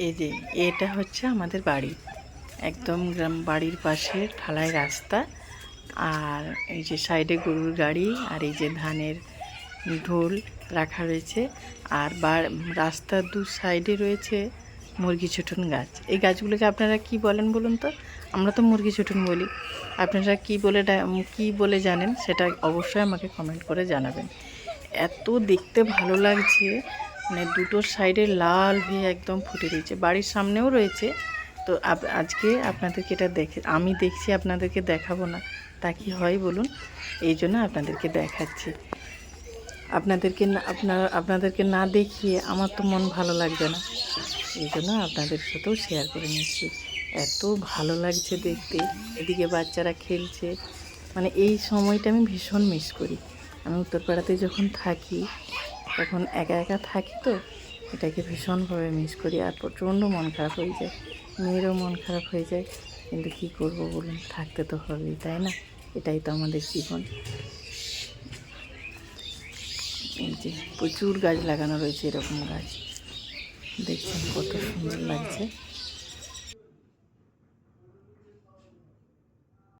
এই যে এটা হচ্ছে আমাদের বাড়ি, একদম বাড়ির পাশে ঢালাই রাস্তা। আর এই যে সাইডে গরুর গাড়ি, আর এই যে ধানের ঢোল রাখা রয়েছে। আর রাস্তার দু সাইডে রয়েছে মুরগি ছোটন গাছ। এই গাছগুলোকে আপনারা কি বলেন বলুন তো? আমরা তো মুরগি ছোটন বলি। আপনারা কি বলে জানেন সেটা অবশ্যই আমাকে কমেন্ট করে জানাবেন। এত দেখতে ভালো লাগছে, মানে দুটো সাইডে লাল হয়ে একদম ফুটে রয়েছে। বাড়ির সামনেও রয়েছে। তো আজকে আপনাদেরকে এটা আমি দেখছি, আপনাদেরকে দেখাবো না তা কি হয় বলুন? এই জন্য আপনাদেরকে দেখাচ্ছি। আপনাদেরকে না দেখিয়ে আমার তো মন ভালো লাগবে না, এই জন্য আপনাদের সাথেও শেয়ার করে নিচ্ছি। এত ভালো লাগছে দেখতে, এদিকে বাচ্চারা খেলছে। মানে এই সময়টা আমি ভীষণ মিস করি। আমি উত্তরপাড়াতে যখন থাকি তখন একা একা থাকি, তো এটাকে ভীষণভাবে মিস করি। আর প্রচণ্ড মন খারাপ হয়ে যায়, মেয়েরও মন খারাপ হয়ে যায়। কিন্তু কী করবো বলুন, থাকতে তো হবেই, তাই না? এটাই তো আমাদের জীবন। এই যে প্রচুর গাছ লাগানো রয়েছে, এরকম গাছ দেখছেন কত সুন্দর লাগছে।